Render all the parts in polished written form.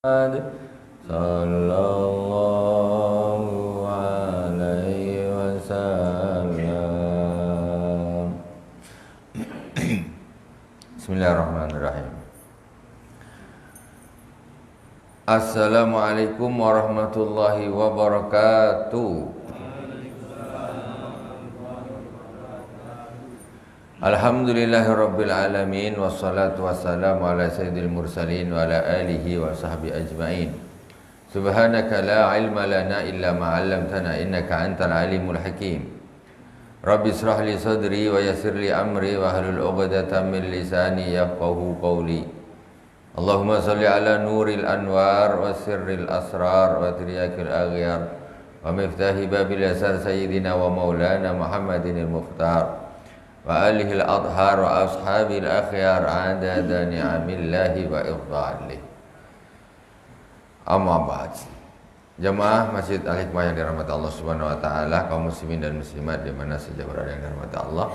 sallallahu alaihi wasallam. Bismillahirrahmanirrahim. Assalamualaikum warahmatullahi wabarakatuh. Alhamdulillahirabbil alamin wassalatu wassalamu ala sayyidil mursalin wa ala alihi wa sahbihi ajmain. Subhanaka la ilma lana illa ma 'allamtana innaka antal alimul hakim. Rabbi israh li sadri wa yassir li amri wa hlul 'uqdatam min lisani yafqahu qawli. Allahumma shalli ala nuril anwar wa sirril asrar wa tiryakil aghyar wa miftahi babil yasar sayyidina wa maulana Muhammadinil mukhtar wa alihil adhar wa ashabil akhyar adada ni'amillahi wa irdhalih. Amma ba'd. Jamaah Masjid Al-Hikmah yang dirahmati Allah Subhanahu wa taala, kaum muslimin dan muslimat di mana saja berada yang dirahmati Allah.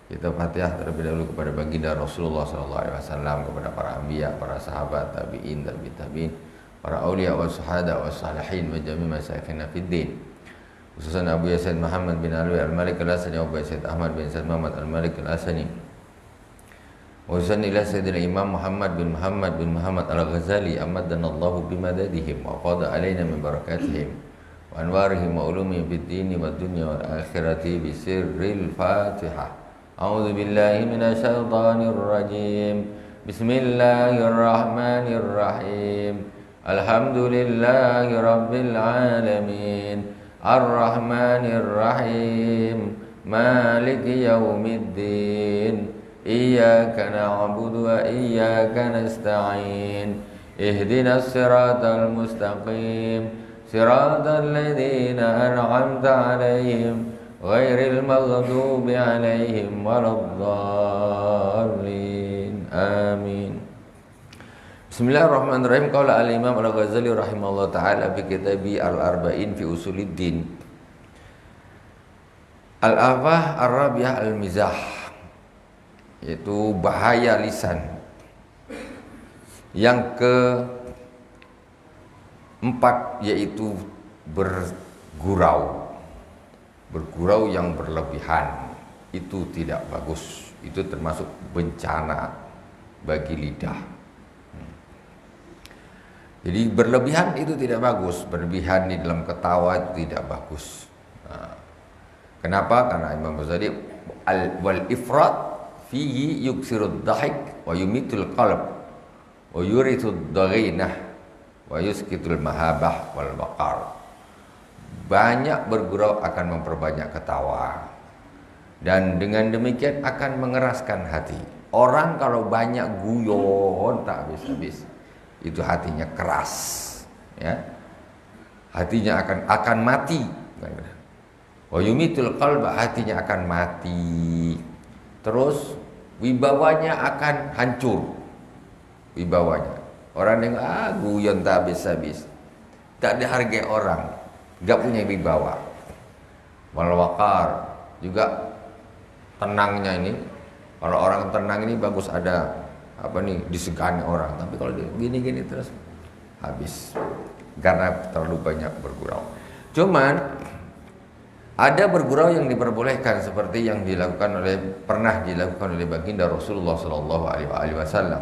Kita Fatihah terlebih dahulu kepada baginda Rasulullah sallallahu alaihi wasallam, kepada para anbiya, para sahabat, tabi'in, tabi'in, para auliya wa syuhada wa salihin wa jami' masyayikhina fid din. Khususan Abu Yasin Muhammad bin Alwi Al-Malik Al-Asani, Abu Yasin Ahmad bin Said Muhammad Al-Malik Al-Asani. Khususan ila Sayyidina Imam Muhammad bin Muhammad Al-Ghazali amaddanallahu bimadadihim wa qada alaina min barakatihim wa anwarihim wa ulumihim fid dini wad dunya wal akhirati bi sirril Fatihah. A'udzu billahi minasyaitonir rajim. Bismillahirrahmanirrahim. Alhamdulillahi rabbil alamin. Ar-Rahmanir Rahim, Maliki Yaumiddin, Iyyaka na'budu wa iyyaka nasta'in, Ihdinas siratal mustaqim, siratal ladzina an'amta 'alaihim, ghairil maghdubi 'alaihim waladdallin. Amin. Bismillahirrahmanirrahim. Qala al-Imam Al-Ghazali rahimahullah ta'ala fi kitabi Al-Arba'in fi Usuluddin. Al-afah ar-rabi'ah al-mizah, yaitu bahaya lisan. Yang keempat yaitu bergurau. Bergurau yang berlebihan itu tidak bagus. Itu termasuk bencana bagi lidah. Jadi berlebihan itu tidak bagus, berlebihan di dalam ketawa itu tidak bagus. Nah, kenapa? Karena Imam Ghazali wal ifrat fihi yuksirud dhahik wa yumitul qalb wa yurithud daghinah wa yuskitul mahabah wal waqar. Banyak bergurau akan memperbanyak ketawa, dan dengan demikian akan mengeraskan hati. Orang kalau banyak guyon tak habis-habis, itu hatinya keras, ya, hatinya akan mati. Wa yumitul qalba, hatinya akan mati. Terus wibawanya akan hancur. Wibawanya, orang yang guyon tak habis-habis, tak dihargai orang, gak punya wibawa. Wal waqar, juga tenangnya ini. Kalau orang tenang ini bagus, ada disegani orang, tapi kalau gini-gini terus habis karena terlalu banyak bergurau. Cuman ada bergurau yang diperbolehkan, seperti yang pernah dilakukan oleh baginda Rasulullah sallallahu alaihi wasallam.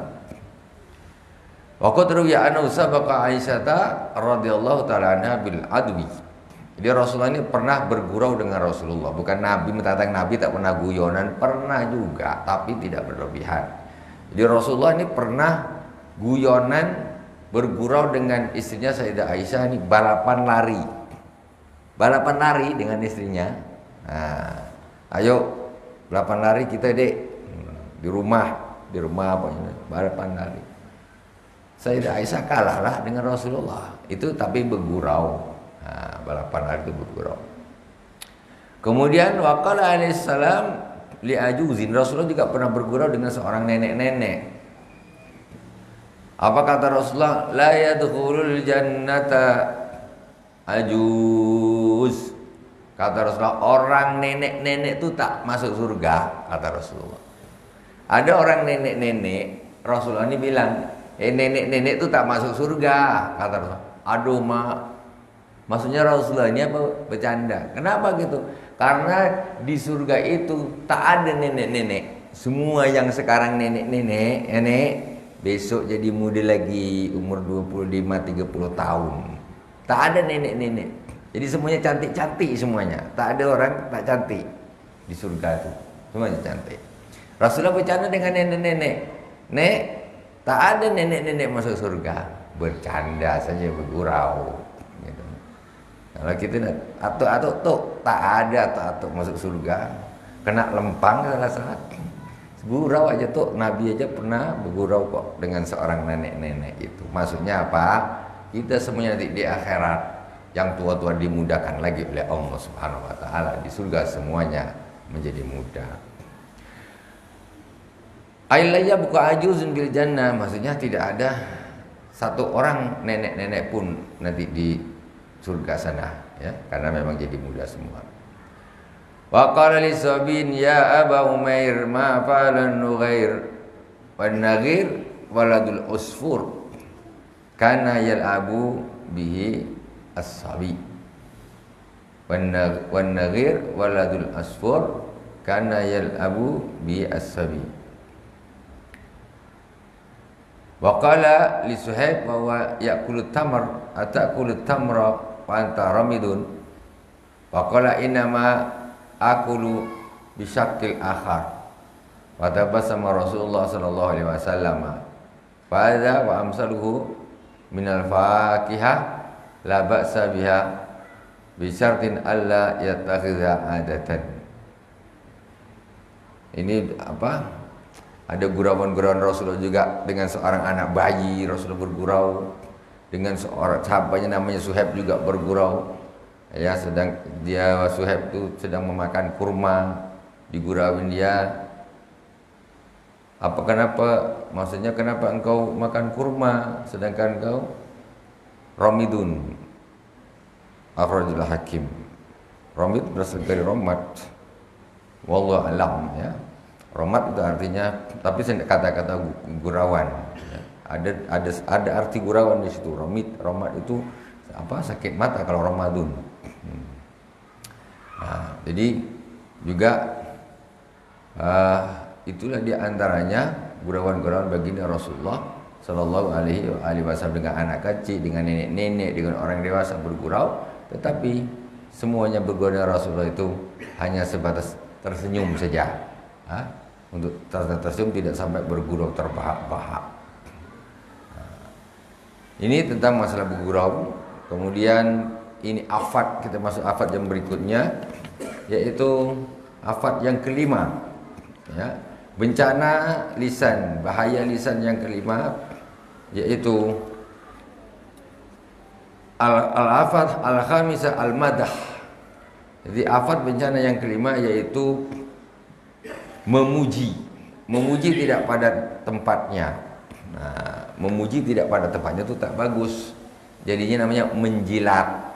Waqad ruwiya anhu sabaqa Aisyata radhiyallahu taala anha bil adwi. Jadi Rasulullah ini pernah bergurau dengan Rasulullah, bukan Nabi, mentatang Nabi tak pernah guyonan, pernah juga, tapi tidak berlebihan. Jadi Rasulullah ini pernah guyonan bergurau dengan istrinya Sayyidah Aisyah, ini balapan lari dengan istrinya. Nah, ayo balapan lari kita dek di rumah apa ini, balapan lari. Sayyidah Aisyah kalah lah dengan Rasulullah itu, tapi bergurau. Nah, balapan lari itu bergurau. Kemudian waqala alaihissalam li'ajuzin, Rasulullah juga pernah bergurau dengan seorang nenek-nenek. Apa kata Rasulullah? La yadkhulul jannata ajuz. Kata Rasulullah, orang nenek-nenek itu tak masuk surga, kata Rasulullah. Ada orang nenek-nenek, Rasulullah ini bilang, nenek-nenek itu tak masuk surga, kata Rasulullah. Aduh mak, maksudnya Rasulullah ini apa bercanda? Kenapa gitu? Karena di surga itu tak ada nenek-nenek. Semua yang sekarang nenek besok jadi muda lagi, umur 25-30 tahun. Tak ada nenek-nenek. Jadi semuanya cantik-cantik semuanya. Tak ada orang tak cantik di surga itu. Semuanya cantik. Rasulullah bercanda dengan nenek-nenek. Nek, tak ada nenek-nenek masuk surga. Bercanda saja, bergurau. Gitu. Kalau kita atuk-atuk tuh tak ada atuk-atuk masuk surga. Kena lempang salah saat. Gurau aja tuh, Nabi aja pernah bergurau kok dengan seorang nenek-nenek itu. Maksudnya apa? Kita semuanya di akhirat, yang tua-tua dimudahkan lagi oleh Allah Subhanahu wa taala. Di surga semuanya menjadi muda. Ailayya buka ajuzun bil jannah, maksudnya tidak ada satu orang nenek-nenek pun nanti di surga sana, ya, karena memang jadi muda semua. Wa qala li sabin ya Aba Umair ma fa'alan nughair wan naghir waladul usfur kana yal'abu bihi as-sabi wan naghir waladul asfur kana yal'abu bihi as-sabi. Wa qala li Suhaib bahwa ya'kulu tamr atakulu tamra wa anta ramidun. Wa qala inama akulu bisyakil akhar. Wa tabassama Rasulullah sallallahu alaihi wasallam. Fa hadza wa amsaluhu minal fakihah la ba'sa biha bi syartin alla yattakhidha adatan. Ini apa? Ada gurauan-gurauan Rasulullah juga dengan seorang anak bayi. Rasulullah bergurau dengan seorang sahabatnya namanya Suhaib juga bergurau. Ya, sedang dia Suhaib itu sedang memakan kurma, digurauin dia. Kenapa? Maksudnya kenapa engkau makan kurma sedangkan engkau ramidun? Akhrajul Hakim. Ramid berasal dari romat. Wallahu alam, ya. Romat itu artinya, tapi kata-kata gurauan. Ya. Ada arti gurauan di situ. Romat itu apa? Sakit mata kalau Ramadan. Nah, jadi juga itulah di antaranya gurauan-gurauan baginda Rasulullah Sallallahu Alaihi Wasallam dengan anak kecil, dengan nenek-nenek, dengan orang dewasa bergurau. Tetapi semuanya bergurau dengan Rasulullah itu hanya sebatas tersenyum saja. Untuk tersenyum, tidak sampai bergurau terbahak-bahak. Ini tentang masalah bergurau. Kemudian ini afat, kita masuk afat yang berikutnya, yaitu afat yang kelima, ya, bencana lisan, bahaya lisan yang kelima, yaitu al-afat al-khamisah al-madah. Jadi afat bencana yang kelima yaitu memuji tidak pada tempatnya. Nah, memuji tidak pada tempatnya itu tak bagus. Jadinya namanya menjilat.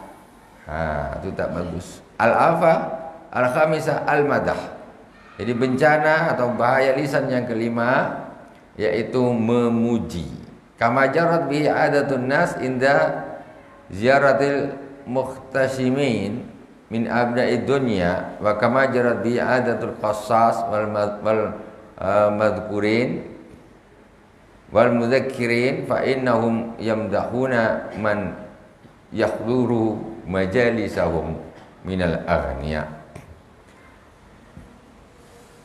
Itu tak bagus. Al-afa al-khamisah al-madah. Jadi bencana atau bahaya lisan yang kelima yaitu memuji. Kama jarat bihi adatun nas inda ziyaratil muhtasimin min abna'id dunya wa kama jarat bihi adatul qassas wal madhkurin wal mudzakirin fa innahum yamdahuna man yahduru majalisahum minal aghniya.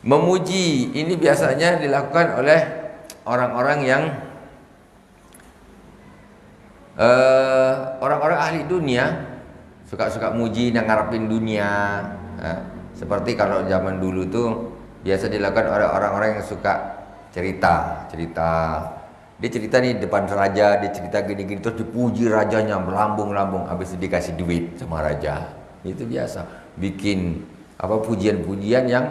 Memuji ini biasanya dilakukan oleh orang-orang yang orang-orang ahli dunia, suka-suka muji nang ngarepin dunia. Seperti kalau zaman dulu tuh biasa dilakukan oleh orang-orang yang suka cerita. Dia cerita nih depan raja, dia cerita gini-gini terus dipuji rajanya berlambung-lambung, habis itu dikasih duit sama raja. Itu biasa, bikin pujian-pujian yang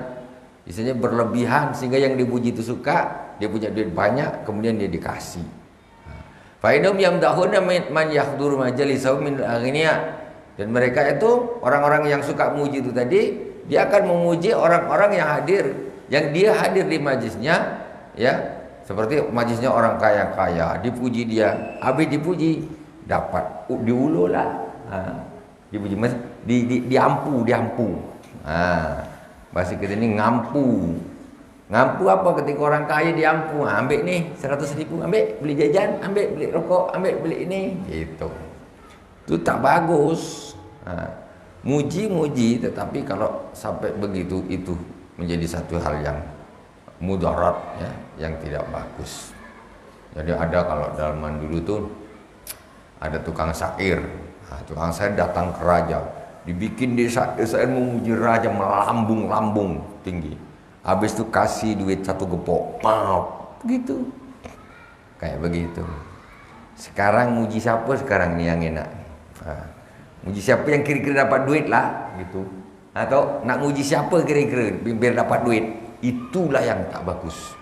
biasanya berlebihan sehingga yang dipuji itu suka, dia punya duit banyak, kemudian dia dikasih. Fa'inhum yamdahuna man yahdur majalisahum min al-aghniya. Dan mereka itu orang-orang yang suka muji itu tadi, dia akan memuji orang-orang yang hadir, yang dia hadir di majlisnya, ya. Seperti majlisnya orang kaya-kaya, dipuji dia, habis dipuji dapat diulu lah. Dipuji diampu. Bahasa kita ini ngampu. Ngampu apa? Ketika orang kaya diampu, ambil nih 100.000, ambil beli jajan, ambil beli rokok, ambil beli ini, gitu. Itu tak bagus. Muji-muji, tetapi kalau sampai begitu itu menjadi satu hal yang mudarat, ya, yang tidak bagus. Jadi ada kalau zaman dulu tuh ada tukang syair. Tukang syair datang ke raja, dibikin di syair memuji raja melambung-lambung tinggi. Habis itu kasih duit 1 gepok, begitu. Kayak begitu. Sekarang muji siapa sekarang nih yang enak? Muji siapa yang kira-kira dapat duit lah, gitu. Atau nak muji siapa kira-kira biar dapat duit. Itulah yang tak bagus.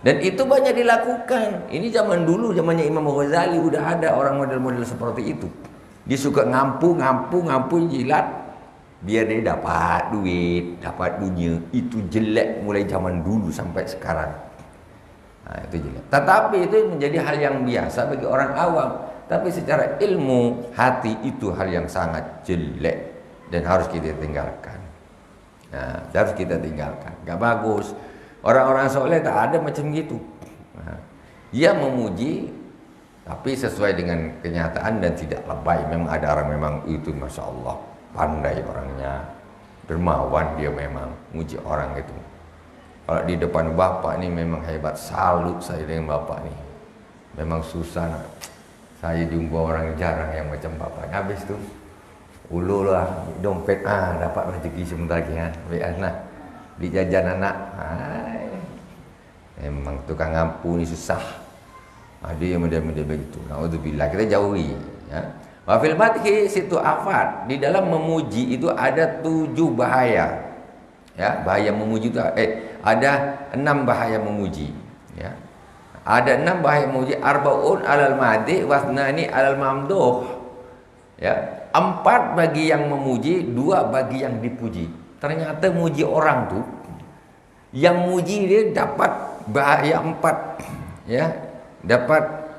Dan itu banyak dilakukan. Ini zaman dulu, zamannya Imam Ghazali udah ada orang model-model seperti itu. Dia suka ngampu jilat biar dia dapat duit, dapat dunia. Itu jelek mulai zaman dulu sampai sekarang. Itu jelek. Tetapi itu menjadi hal yang biasa bagi orang awam. Tapi secara ilmu hati itu hal yang sangat jelek dan harus kita tinggalkan. Harus kita tinggalkan. Gak bagus. Orang-orang soleh tak ada macam gitu. Dia memuji tapi sesuai dengan kenyataan dan tidak lebay. Memang ada orang memang itu masya Allah pandai orangnya, dermawan dia memang muji orang itu. Kalau di depan bapak ini memang hebat, salut saya dengan bapak ini. Memang susah. Saya jumpa orang jarang yang macam bapak. Habis tu ulu lah dompet, dapat rezeki sebentar lagi, nah di jajan anak. Memang tukang ngampu ni susah. Dia model-model begitu. Naudzubillah, kita jauhi, ya. Wa fil madhi situ afat, di dalam memuji itu ada 7 bahaya. Ya, bahaya memuji itu ada 6 bahaya memuji, ya. Ada 6 bahaya memuji, arbaun alal madhi wasnani alal mamduh. Ya, 4 bagi yang memuji, 2 bagi yang dipuji. Ternyata muji orang tuh, yang muji dia dapat bahaya 4, ya. Dapat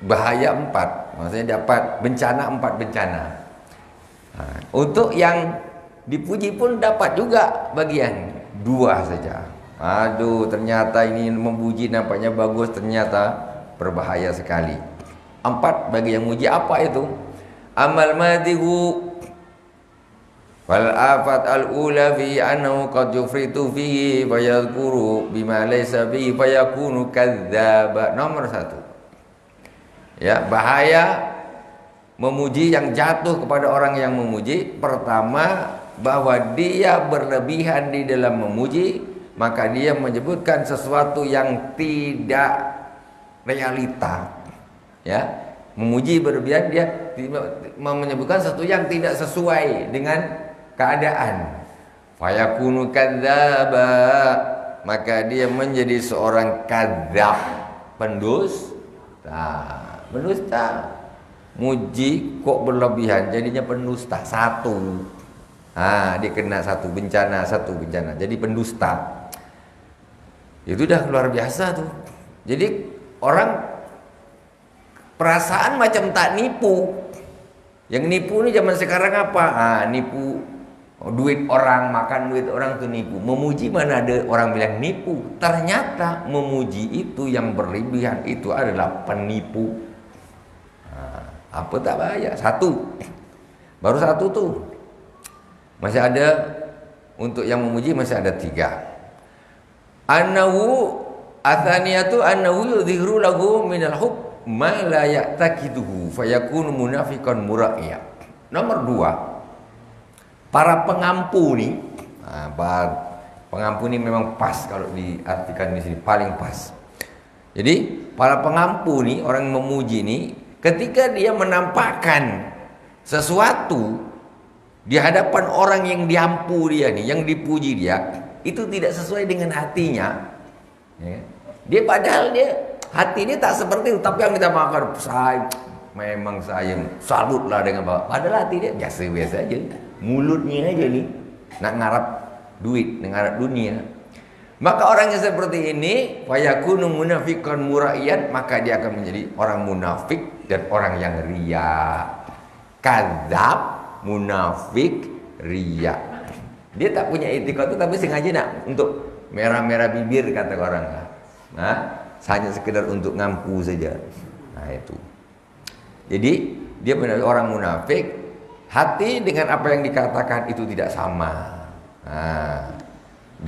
bahaya 4. Maksudnya dapat bencana 4 bencana. Untuk yang dipuji pun dapat juga bagian 2 saja. Ternyata ini memuji nampaknya bagus, ternyata berbahaya sekali. 4 bagi yang muji. Apa itu? Amal madihu wal afat al-ula fi annahu qad yufritu fihi fayadhkuru bima laysa fihi fayakunu kadzdzaba. Nomor 1. Ya, bahaya memuji yang jatuh kepada orang yang memuji. Pertama, bahwa dia berlebihan di dalam memuji, maka dia menyebutkan sesuatu yang tidak realita. Ya, memuji berlebihan, dia menyebutkan sesuatu yang tidak sesuai dengan keadaan. Fayakunu kadzdzaba, maka dia menjadi seorang kadzdzab, pendusta. Muji kok berlebihan, jadinya pendusta. 1. Dia kena 1 bencana, jadi pendusta. Itu udah luar biasa tuh. Jadi orang perasaan macam tak nipu. Yang nipu ini zaman sekarang apa? Nipu duit orang, makan duit orang tuh nipu. Memuji mana ada orang bilang nipu. Ternyata memuji itu yang berlebihan itu adalah penipu. Apa tak bahaya? 1. Baru 1 tuh. Masih ada untuk yang memuji, masih ada 3. Annahu athaniyatu annahu yudhiru lahu minal hub ma la ya'taqiduhu fayakunu munafiqan muraiya. Nomor 2, para pengampu nih. Pengampu ini memang pas kalau diartikan di sini, paling pas. Jadi para pengampu nih, orang memuji nih, ketika dia menampakkan sesuatu di hadapan orang yang diampu dia nih, yang dipuji dia, itu tidak sesuai dengan hatinya, ya. Dia padahal hati dia tak seperti itu, tapi yang kita makan, saya salutlah dengan bapak. Padahal hati dia biasa-biasa aja, mulutnya aja nih nak ngarap duit, dengan dunia. Maka orang yang seperti ini fayakunu munafiqan muraiyan, maka dia akan menjadi orang munafik dan orang yang riya. Kadzab, munafik, riya. Dia tak punya itikad itu tapi sengaja nak untuk merah-merah bibir kata orang. Nah, hanya sekedar untuk ngampu saja. Nah, itu. Jadi dia benar orang munafik, hati dengan apa yang dikatakan itu tidak sama. Nah,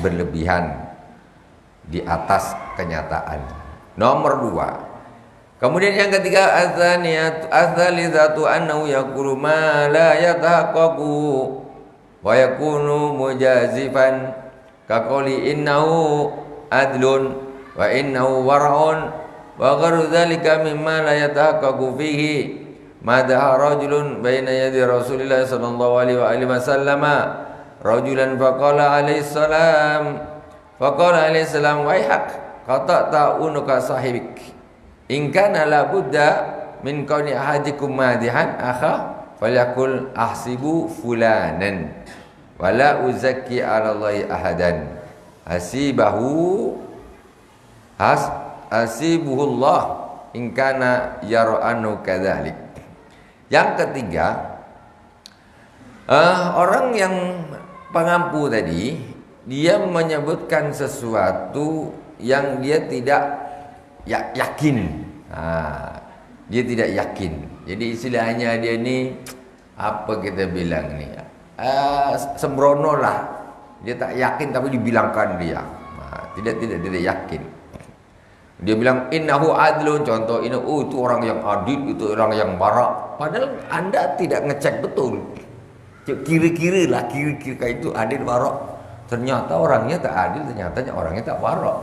berlebihan di atas kenyataan. Nomor 2. Kemudian yang ketiga, adzalidatu annahu yaqulu ma la yatahaqqaqu wa yakunu mujazifan ka qouli innahu adlun wa innahu war'un wa ghairu dzalika mimma la yatahaqqaqu fihi madaha rajulun baina yadi Rasulillah sallallahu alaihi wasallam rajulan faqala alaihi salam waihak qata'ta unuka sahibik in kana la budda min kauni ahadikum madihan akha falyakul ahsibu fulanan wala uzakki 'ala Allahi ahadan hasibuhullah in kana yar'anu kadzalik. Yang ketiga, orang yang pengampu tadi dia menyebutkan sesuatu yang dia tidak yakin. Dia tidak yakin. Jadi istilahnya dia ni apa kita bilang ni? Sembrono lah. Dia tak yakin tapi dibilangkan dia. Tidak yakin. Dia bilang innahu adlun, contoh ini, itu orang yang adil, itu orang yang barak. Padahal Anda tidak ngecek betul. Kira-kira itu adil barak. Ternyata orangnya tak adil, ternyata orangnya tak barak.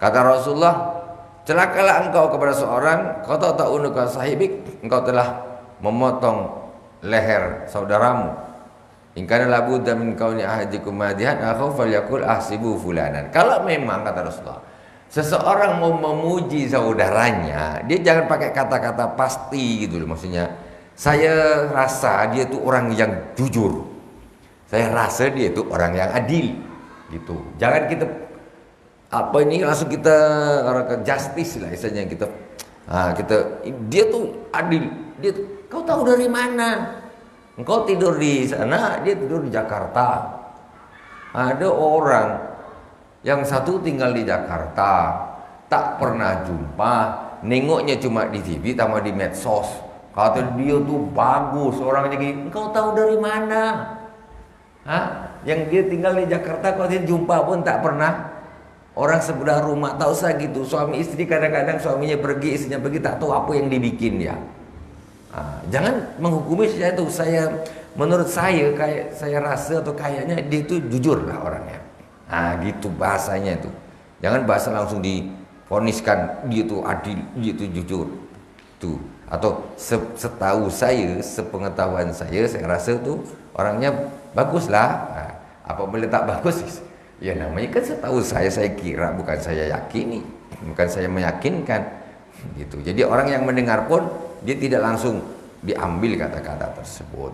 Kata Rasulullah, celakalah engkau kepada seorang, kau tak unuka sahibik, engkau telah memotong leher saudaramu. In kana la budda min kauni ahadikum madihan akhu falyakul ahsibu fulanan. Kalau memang kata Rasulullah, seseorang mau memuji saudaranya, dia jangan pakai kata-kata pasti gitu loh. Maksudnya, saya rasa dia itu orang yang jujur. Saya rasa dia itu orang yang adil, gitu. Jangan kita langsung kita orang justice lah, istilahnya kita dia tuh adil. Kau tahu dari mana? Engkau tidur di sana, dia tidur di Jakarta. Ada orang yang satu tinggal di Jakarta, tak pernah jumpa, nengoknya cuma di TV sama di medsos. Kata dia tuh bagus orangnya gini. Engkau tahu dari mana? Yang dia tinggal di Jakarta, kalau dia jumpa pun tak pernah. Orang sebelah rumah, tak usah gitu. Suami istri kadang-kadang suaminya pergi, istrinya pergi, tak tahu apa yang dibikin dia. Jangan menghukumi saya itu. Menurut saya, kayak saya rasa atau kayaknya dia itu jujur lah orangnya. Gitu bahasanya itu. Jangan bahasa langsung divoniskan dia itu adil, dia itu jujur. Tuh. Atau setahu saya, sepengetahuan saya rasa tuh orangnya baguslah. Apabila tak bagus, ya namanya kan setahu saya kira, bukan saya yakini, bukan saya meyakinkan, gitu. Jadi orang yang mendengar pun dia tidak langsung diambil kata-kata tersebut.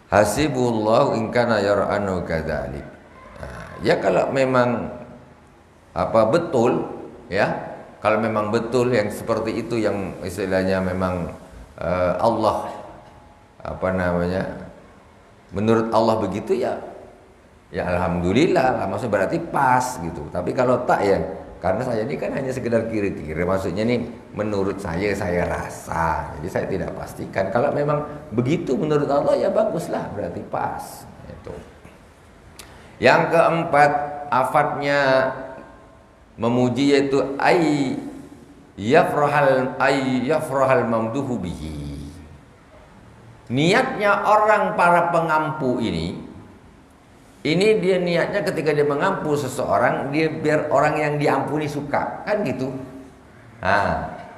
Hasibullahu in kana yar'anu kadzalik. Ya kalau memang betul, ya kalau memang betul yang seperti itu, yang istilahnya memang Allah menurut Allah begitu, ya alhamdulillah lah, maksudnya berarti pas gitu. Tapi kalau tak, ya karena saya ini kan hanya sekedar kira-kira, maksudnya nih menurut saya rasa, jadi saya tidak pastikan. Kalau memang begitu menurut Allah, ya baguslah, berarti pas itu. Yang keempat, afatnya memuji, yaitu yafrahal mamduhu bihi. Niatnya orang para pengampu ini dia niatnya ketika dia mengampu seseorang, dia biar orang yang diampuni suka, kan gitu.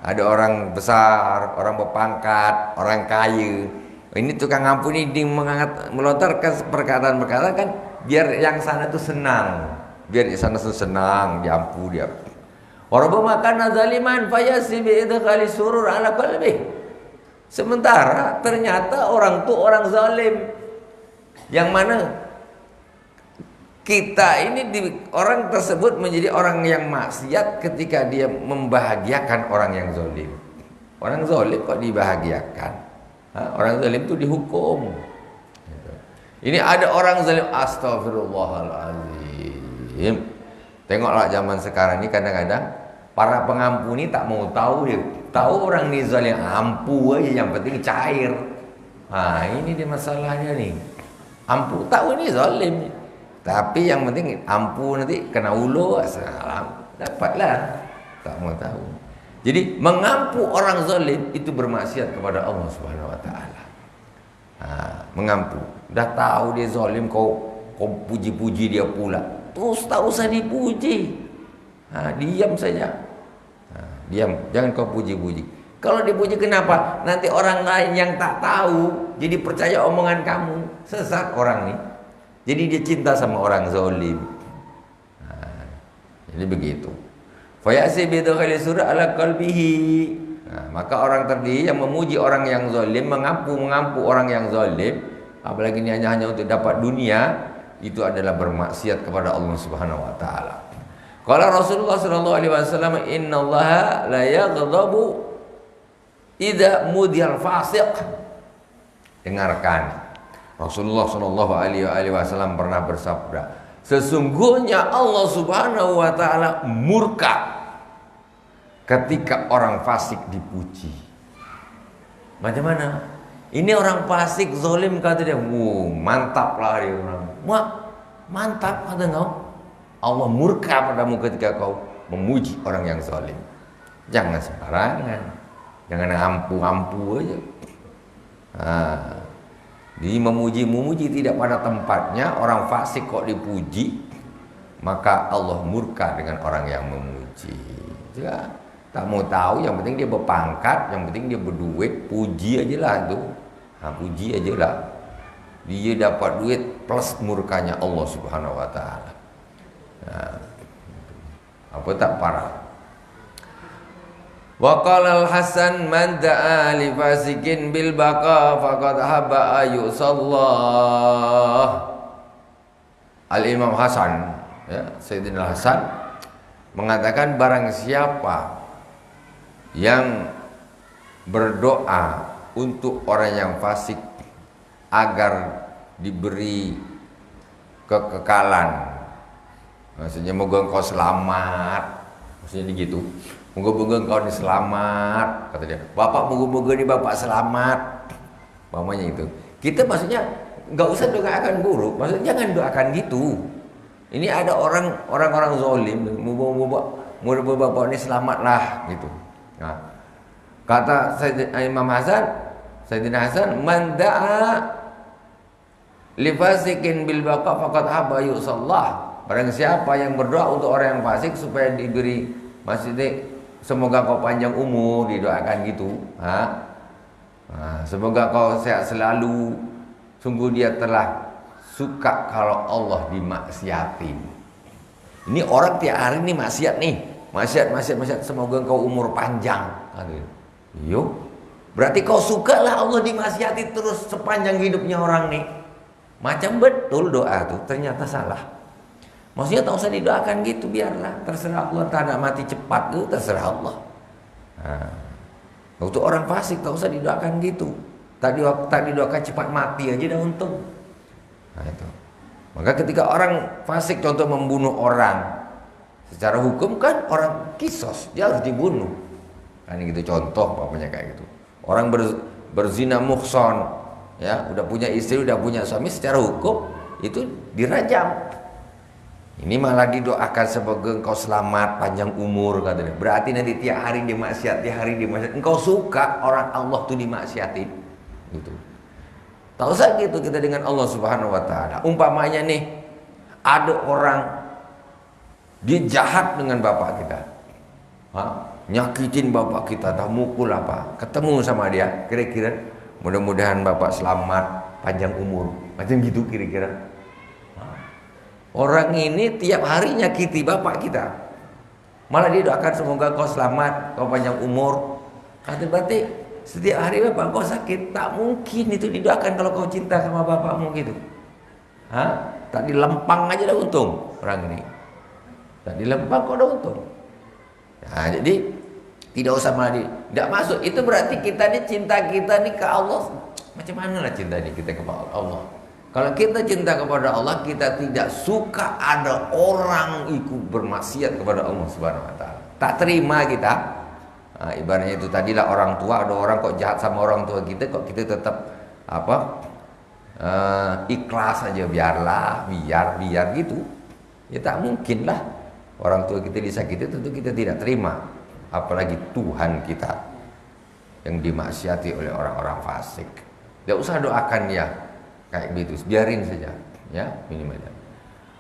Ada orang besar, orang berpangkat, orang kaya, ini tukang ampuni, dia melontarkan perkataan-perkataan kan biar yang sana tuh senang, biar di sana tuh senang, diampu dia. Wa rabbama kana zaliman fayasi bi idkhali surur ala qalbi. Sementara ternyata orang itu orang zalim. Yang mana kita ini orang tersebut menjadi orang yang maksiat ketika dia membahagiakan orang yang zalim. Orang zalim kok dibahagiakan? Orang zalim itu dihukum. Ini ada orang zalim, astagfirullahaladzim. Tengoklah zaman sekarang ini kadang-kadang para pengampu ini tak mau tahu dia. Tahu orang ini zalim, ampu aja, yang penting cair. Ini dia masalahnya nih. Ampu tahu ini zalim, tapi yang penting ampu nanti kena ulu, dapatlah. Tak mau tahu. Jadi mengampu orang zalim itu bermaksiat kepada Allah Subhanahu Wa Taala. Mengampu, dah tahu dia zalim, kau puji-puji dia pula. Terus tak usah dipuji. Diam saja. Diam, jangan kau puji-puji. Kalau dipuji kenapa? Nanti orang lain yang tak tahu jadi percaya omongan kamu. Sesat orang nih. Jadi dia cinta sama orang zalim. Jadi begitu. Fayasi bidakhili surah ala qalbihi. Maka orang tadi yang memuji orang yang zalim, mengampu orang yang zalim, apalagi ini hanya untuk dapat dunia, itu adalah bermaksiat kepada Allah Subhanahu Wa Taala. Qala Rasulullah sallallahu alaihi wasallam, innallaha la yaghdabu idza mudiyal fasiq. Dengarkan, Rasulullah sallallahu alaihi wasallam pernah bersabda, sesungguhnya Allah Subhanahu wa taala murka ketika orang fasik dipuji. Macam mana? Ini orang fasik zalim, kata dia, mantap lah dia orang. Mantap kata kau. Allah murka padamu ketika kau memuji orang yang zalim. Jangan sembarangan. Jangan ampu-ampu aja. Jadi memuji tidak pada tempatnya. Orang fasik kok dipuji, maka Allah murka dengan orang yang memuji. Ya, tak mau tahu, yang penting dia berpangkat, yang penting dia berduit, puji aja lah itu. Puji aja lah. Dia dapat duit plus murkanya Allah Subhanahu Wa Taala. Apa tak parah? Wa qala al-Hasan man da'a li fasikin bil baqa faqad habba ayusallah. Al-Imam Hasan, ya, Sayyidina Hasan mengatakan, barang siapa yang berdoa untuk orang yang fasik agar diberi kekekalan, maksudnya moga engkau selamat, maksudnya begitu. Moga-moga engkau ini selamat, kata dia. Bapak, moga-moga ini bapak selamat, mamanya itu. Kita maksudnya nggak usah doakan buruk, maksudnya jangan doakan gitu. Ini ada orang-orang zalim, moga-moga bapak ini selamatlah gitu. Nah, kata Imam Hasan, Sayyidina Hasan, man da'a li fasikin bil baqa faqad haba yusallah. Barang siapa yang berdoa untuk orang yang fasik supaya diberi, maksudnya semoga kau panjang umur, didoakan gitu. Semoga kau sehat selalu. Sungguh dia telah suka kalau Allah dimaksiatin. Ini orang tiap hari nih maksiat nih, maksiat. Semoga kau umur panjang. Yuk, berarti kau suka lah Allah dimaksiati terus sepanjang hidupnya orang nih. Macam betul doa tuh, ternyata salah. Maksudnya tak usah didoakan gitu, biarlah, terserah Allah. Tak nak mati cepat tuh terserah Allah. Untuk orang fasik tak usah didoakan gitu. Tak didoakan cepat mati aja dah untung. Itu. Maka ketika orang fasik contoh membunuh orang, secara hukum kan orang kisos, dia harus dibunuh. Kan gitu contoh bapaknya kayak gitu. Orang berzina muhson, ya, udah punya istri, udah punya suami, secara hukum itu dirajam. Ini malah didoakan semoga engkau selamat, panjang umur, kata dia. Berarti nanti tiap hari dimaksiat, engkau suka orang Allah tuh dimaksiatin, gitu. Tak usah gitu kita dengan Allah Subhanahu Wa Taala. Umpamanya nih, ada orang dia jahat dengan bapak kita, nyakitin bapak kita, tak mukul apa, ketemu sama dia, kira-kira mudah-mudahan bapak selamat, panjang umur, macam gitu kira-kira. Orang ini tiap hari nyakiti bapak kita, malah dia doakan semoga kau selamat, kau panjang umur. Berarti Setiap hari bapak kau sakit, tak mungkin itu didoakan kalau kau cinta sama bapakmu gitu. Hah? Tak dilempang aja dah untung orang ini. Tak dilempang kau dah untung. Nah, jadi tidak usah malah tidak masuk. Itu berarti kita ni cinta kita ni ke Allah. Macam mana lah cinta ni kita kepada Allah? Kalau kita cinta kepada Allah, kita tidak suka ada orang ikut bermaksiat kepada Allah Subhanahu Wa Taala. Tak terima kita. Nah, ibaratnya itu tadilah orang tua, ada orang kok jahat sama orang tua kita, kok kita tetap ikhlas aja, biar gitu. Ya tak mungkin lah orang tua kita disakiti, tentu kita tidak terima. Apalagi Tuhan kita yang dimaksiati oleh orang-orang fasik. Tidak usah doakan dia kayak gitu, biarin saja, ya minimalnya.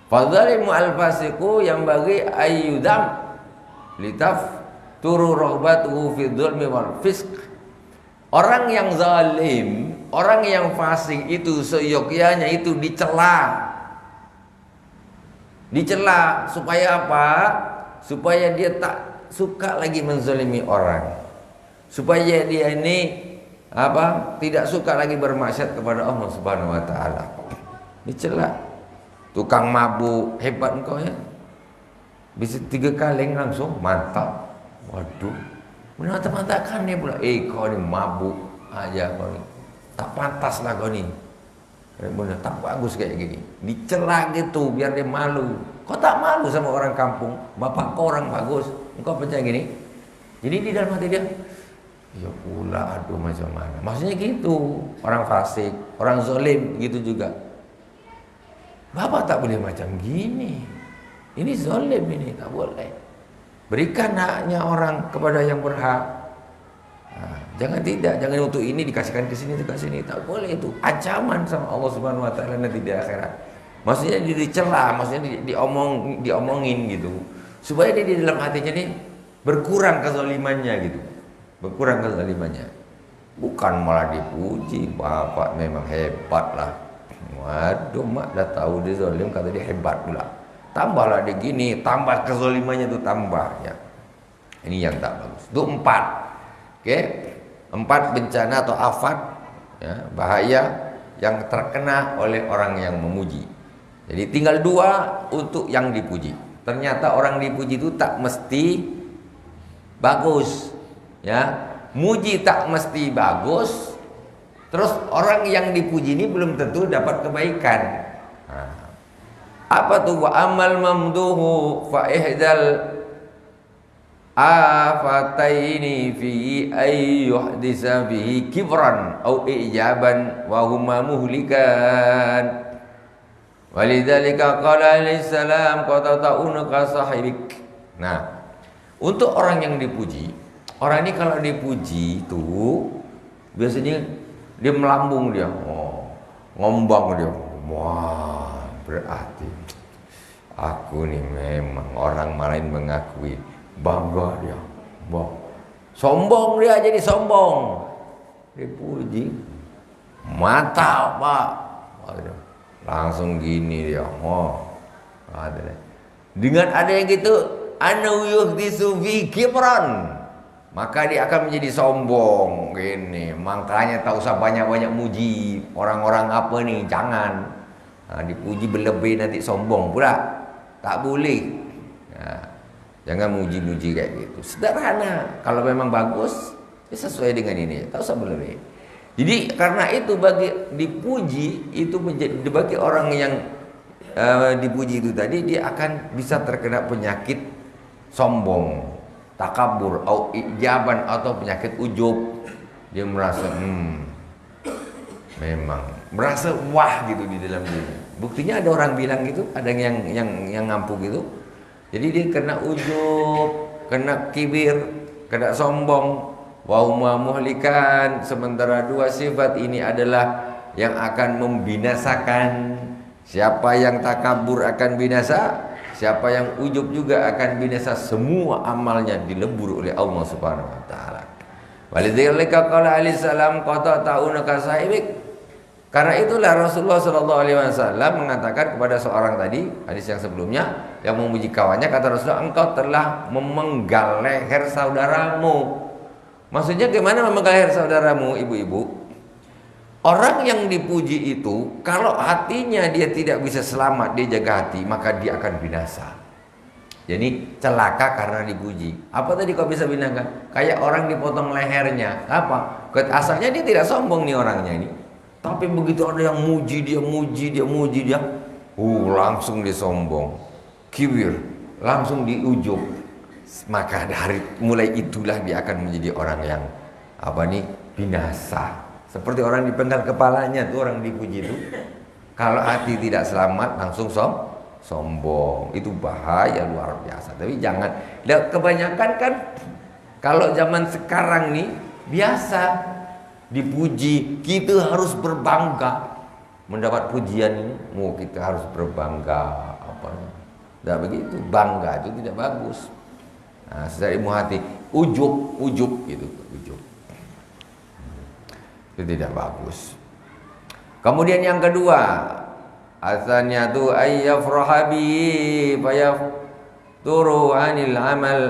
Fadzalimu al-fasiqu yang bagi ayyudam litaf turu rohbatuhu fi dzulmi wal fisq. Orang yang zalim, orang yang fasik itu seyogyanya itu dicela. Dicela supaya apa? Supaya dia tak suka lagi menzalimi orang. Supaya dia ini tidak suka lagi bermaksiat kepada Allah Subhanahu Wa Taala. Dicela. Tukang mabuk, hebat engkau ya. Bisa 3 kaleng langsung, mantap. Waduh, mantap-mantapkan dia pula. Kau ni mabuk aja kau ni. Tak pantas lah kau ni. Benar, tak bagus kayak gini. Dicela gitu biar dia malu. Kau tak malu sama orang kampung. Bapak kau orang bagus. Engkau percaya gini? Jadi di dalam hati dia, ya pula aduh macam mana. Maksudnya gitu. Orang fasik, orang zalim gitu juga. Bapak tak boleh macam gini. Ini zalim ini, tak boleh. Berikan haknya orang kepada yang berhak. Nah, jangan untuk ini dikasihkan ke sini, ke sini. Tak boleh itu. Ancaman sama Allah Subhanahu Wa Taala nanti di akhirat. Maksudnya dicela, maksudnya diomongin gitu. Supaya dia di dalam hatinya ini berkurang kezalimannya gitu. Berkurang kezalimannya. Bukan malah dipuji, bapak memang hebat lah. Waduh, mak dah tahu dia zalim, kata dia hebat pula. Tambahlah dia gini, tambah kezalimannya itu tambah ya. Ini yang tak bagus. Itu 4. Oke. 4 bencana atau afat ya, bahaya yang terkena oleh orang yang memuji. Jadi tinggal 2 untuk yang dipuji. Ternyata orang dipuji itu tak mesti bagus. Ya, muji tak mesti bagus. Terus orang yang dipuji ini belum tentu dapat kebaikan. Nah, apa tuh wa amal mamduhu fa ihdal afataini fi ayyuhdisa bihi kibran au ijaban wa huma muhlikan. Walidzalika qala alaihi salam qatata'unaka sahibik. Nah, untuk orang yang dipuji, orang ini kalau dipuji itu biasanya dia melambung dia, ngombang dia. Wah, berarti aku nih memang orang lain mengakui, bangga dia. Wah, sombong dia jadi sombong. Dipuji, mantap pak. Langsung gini dia. Dengan ada yang gitu, anu yuhdisu fi kibran, maka dia akan menjadi sombong gini. Makanya tak usah banyak-banyak muji orang-orang apa nih, jangan. Dipuji berlebih nanti sombong pula. Tak boleh. Jangan muji-muji kayak gitu. Sederhana. Kalau memang bagus, ya sesuai dengan ini. Tak usah berlebih. Jadi karena itu bagi dipuji itu menjadi bagi orang yang dipuji itu tadi, dia akan bisa terkena penyakit sombong, takabur, atau ijaban, atau penyakit ujub. Dia merasa memang merasa wah gitu di dalam diri. Buktinya ada orang bilang gitu, ada yang ngampu gitu. Jadi dia kena ujub, kena kibir, kena sombong. Wa huma muhlikan. Sementara 2 sifat ini adalah yang akan membinasakan. Siapa yang takabur akan binasa, siapa yang ujub juga akan binasa. Semua amalnya dilebur oleh Allah Subhanahu Wa Taala. Walidzalika qala alaihi salam qatata'unaka sahibik. Karena itulah Rasulullah sallallahu alaihi wasallam mengatakan kepada seorang tadi, hadis yang sebelumnya, yang memuji kawannya, kata Rasulullah, engkau telah memenggal leher saudaramu. Maksudnya gimana memenggal leher saudaramu, ibu-ibu? Orang yang dipuji itu, kalau hatinya dia tidak bisa selamat, dia jaga hati, maka dia akan binasa. Jadi celaka karena dipuji. Apa tadi kok bisa binasa? Kayak orang dipotong lehernya. Apa? Asalnya dia tidak sombong nih orangnya ini. Tapi begitu ada yang muji dia, langsung dia sombong. Kibir, langsung diujub. Maka dari mulai itulah dia akan menjadi orang yang binasa. Seperti orang dipenggal kepalanya tuh, orang dipuji itu. Kalau hati tidak selamat langsung sombong. Itu bahaya luar biasa. Tapi jangan. Kebanyakan kan kalau zaman sekarang nih biasa dipuji, kita harus berbangga mendapat pujian ini. Kita harus berbangga tidak begitu. Bangga itu tidak bagus. Nah, secara ilmu hati ujub gitu, ujub. Itu tidak bagus. Kemudian yang kedua, asalnya tu ayyafraha bi fayafturu 'anil amal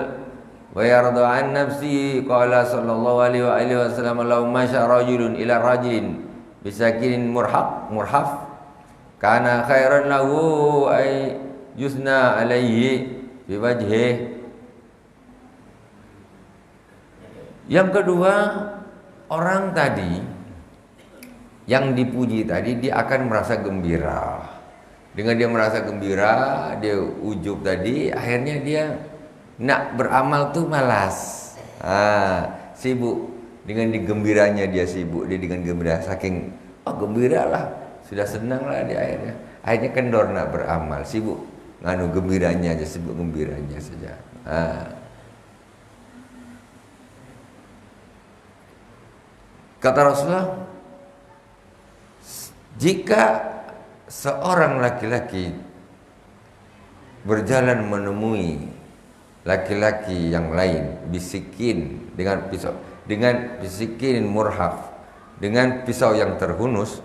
wa yarda 'an nafsi. Qala sallallahu alaihi wasallam, law masya rajulun ila rajulin bisakinin murhaf kana khairan lahu ay yusna alaihi bi wajhihi. Yang kedua, orang tadi yang dipuji tadi, dia akan merasa gembira. Dengan dia merasa gembira, dia ujub tadi, akhirnya dia nak beramal tuh malas. Sibuk. Dengan digembiranya dia sibuk. Dia dengan gembira, saking gembira lah, sudah senang lah dia akhirnya. Akhirnya kendor nak beramal, sibuk gembiranya aja, sibuk gembiranya saja. Kata Rasulullah, jika seorang laki-laki berjalan menemui laki-laki yang lain, bisikin dengan bisikin murhaf, dengan pisau yang terhunus,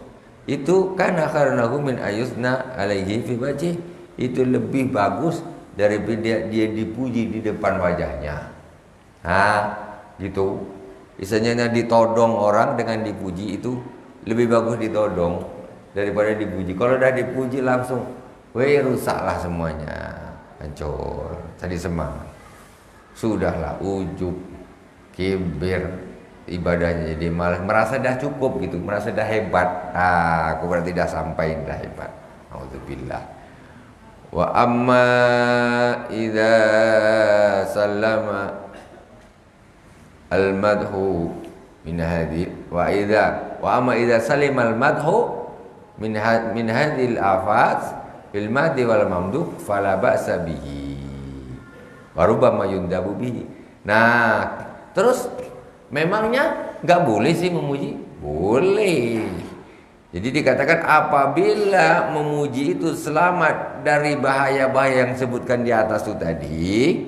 itu kana kharnahu min ayusna alaihi fi wajhi, itu lebih bagus daripada dia dipuji di depan wajahnya. Gitu. Misalnya ditodong orang dengan dipuji, itu lebih bagus ditodong daripada dipuji. Kalau udah dipuji langsung, rusaklah semuanya, hancur, jadi semangat. Sudahlah, ujub, kibir, ibadahnya jadi malas, merasa dah cukup gitu, merasa dah hebat. Aku berarti dah sampai, dah hebat. Alhamdulillah. Wa amma idza sallama al-madhu min hadhi wa amma idza salima al-madhu min hadhil afat fil madhi wal mamduh fala ba'sa bihi wa rubbama yundabu bihi. Nah, terus memangnya enggak boleh sih memuji? Boleh. Jadi dikatakan apabila memuji itu selamat dari bahaya-bahaya yang disebutkan di atas itu tadi,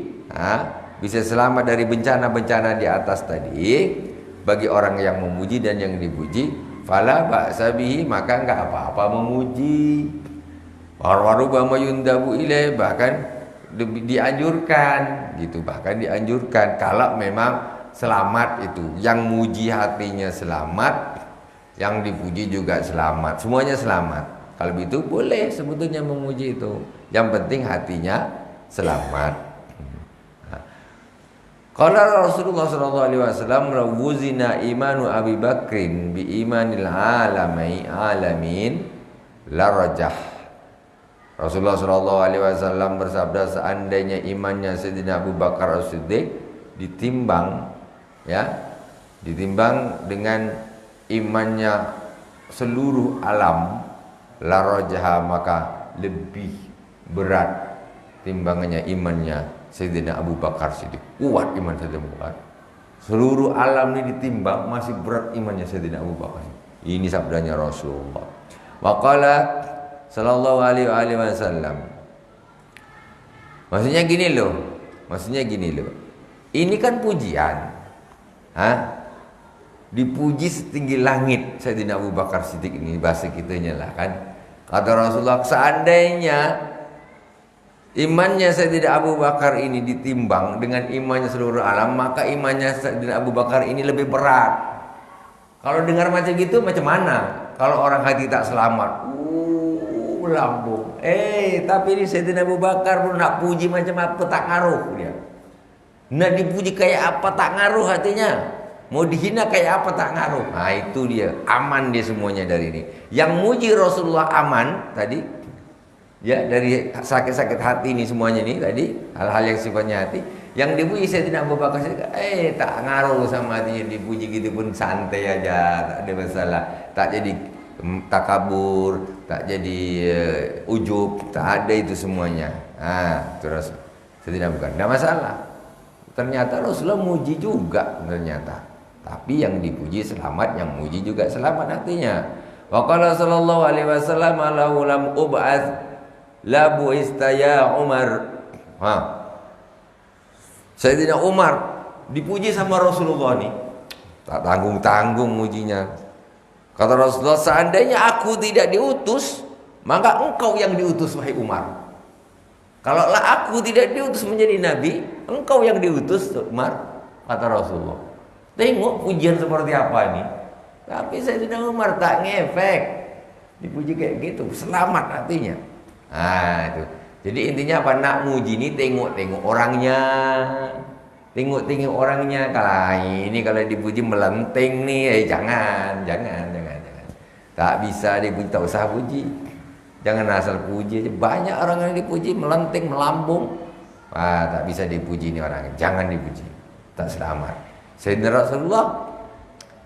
bisa selamat dari bencana-bencana di atas tadi, bagi orang yang memuji dan yang dipuji, fala ba'sa bihi, maka enggak apa-apa memuji. Warwaruba mayundabu ilaih, bahkan dianjurkan gitu, bahkan dianjurkan kalau memang selamat itu, yang muji hatinya selamat, yang dipuji juga selamat, semuanya selamat. Kalau begitu boleh sebetulnya memuji itu, yang penting hatinya selamat. Qala Rasulullah sallallahu alaihi wasallam, rawuzina imanu Abi Bakrin bi imanil alamin la rajah. Rasulullah sallallahu alaihi wasallam bersabda, seandainya imannya Sayyidina Abu Bakar As-Siddiq ditimbang dengan imannya seluruh alam, la rajah, maka lebih berat timbangannya imannya Sayyidina Abu Bakar Siddiq. Kuat iman Sayyidina Abu Bakar. Seluruh alam ini ditimbang, masih berat imannya Sayyidina Abu Bakar. Ini sabdanya Rasulullah. Wa qala sallallahu alaihi wasallam. Maksudnya gini loh. Ini kan pujian. Dipuji setinggi langit Sayyidina Abu Bakar Siddiq ini, bahasa kitanya lah kan. Kata Rasulullah, seandainya imannya Sayyidina Abu Bakar ini ditimbang dengan imannya seluruh alam, maka imannya Sayyidina Abu Bakar ini lebih berat. Kalau dengar macam gitu macam mana? Kalau orang hati tak selamat, lambung. Tapi ini Sayyidina Abu Bakar pun nak puji macam apa tak ngaruh dia. Nak dipuji kayak apa tak ngaruh hatinya. Mau dihina kayak apa tak ngaruh. Nah itu dia, aman dia semuanya dari ini. Yang muji Rasulullah aman tadi, ya dari sakit-sakit hati ini semuanya ini tadi, hal-hal yang sifatnya hati. Yang dipuji Sayyidina Abu Bakar, tak ngaruh sama hatinya, dipuji gitu pun santai aja, tak ada masalah. Tak jadi takabur, tak jadi ujub, tak ada itu semuanya. Terus Sayyidina Abu Bakar, tidak masalah. Ternyata Rasulullah muji juga ternyata. Tapi yang dipuji selamat, yang muji juga selamat artinya. Wa qala sallallahu alaihi wasallam lahu lam ub'ats la bu'ista ya Umar. Sayyidina Umar dipuji sama Rasulullah nih. Tak tanggung-tanggung mujinya. Kata Rasulullah, seandainya aku tidak diutus, maka engkau yang diutus wahai Umar. Kalaulah aku tidak diutus menjadi nabi, engkau yang diutus Umar, kata Rasulullah. Tengok pujian seperti apa ini. Tapi Sayyidina Umar tak ngefek. Dipuji kayak gitu, selamat artinya. Itu. Jadi intinya apa? Nak muji ini tengok-tengok orangnya. Tengok-tengok orangnya. Kalau dipuji melenting nih, jangan. Tak bisa dipuji, tak usah puji. Jangan asal puji aja. Banyak orang yang dipuji melenting, melambung. Tak bisa dipuji ini orang. Jangan dipuji. Tak selamat. Sayyidina Rasulullah.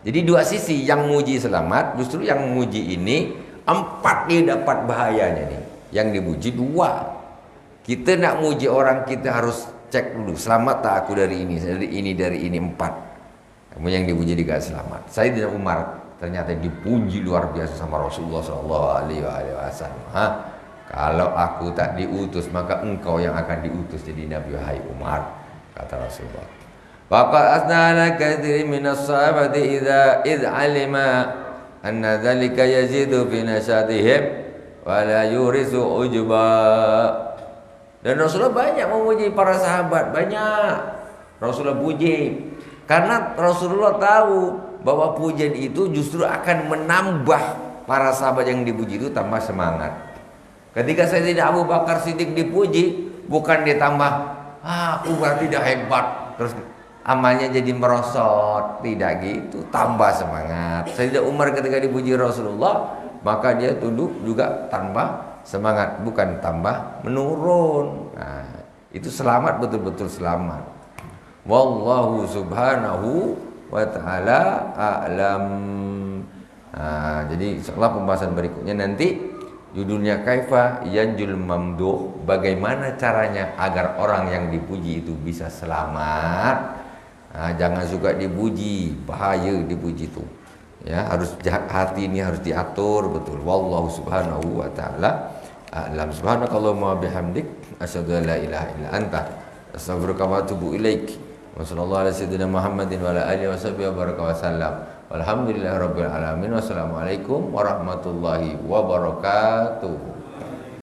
Jadi dua sisi, yang muji selamat, justru yang muji ini 4 dia dapat bahayanya nih. Yang dipuji 2. Kita nak muji orang, kita harus cek dulu, selamat tak aku dari ini 4. Kamu yang dipuji juga selamat. Sayyidina Umar ternyata dipuji luar biasa sama Rasulullah SAW. Kalau aku tak diutus, maka engkau yang akan diutus jadi Nabi, wahai Umar, kata Rasulullah. Faqad asna ala katsirin minas sahabati idza alima anna dzalika yazidu fi nasyatihim wa la yurisu ujba. Dan Rasulullah banyak memuji para sahabat, banyak Rasulullah puji. Karena Rasulullah tahu bahwa pujian itu justru akan menambah para sahabat yang dipuji itu tambah semangat. Ketika Sayyidina Abu Bakar Siddiq dipuji, bukan ditambah, aku berarti dah hebat, terus amalnya jadi merosot, tidak gitu, tambah semangat. Sayyidina Umar ketika dipuji Rasulullah, maka dia tunduk juga tambah semangat, bukan tambah menurun. Itu selamat, betul-betul selamat. Wallahu subhanahu wa ta'ala a'lam. Jadi insyaallah pembahasan berikutnya nanti judulnya kaifa yanjul mamduh, bagaimana caranya agar orang yang dipuji itu bisa selamat. Jangan suka dipuji, bahaya dipuji itu. Ya, harus hati ini harus diatur betul. Wallahu subhanahu wa ta'ala a'lam. Subhanakallahumma bihamdik asyhadu an la ilaha illa anta astaghfiruka wa atubu ilaik. Wa sallallahu ala sayyidina Muhammadin wa ala alihi washabihi wa baraka wa sallam. Walhamdulillahirabbil alamin. Wassalamualaikum warahmatullahi wabarakatuh.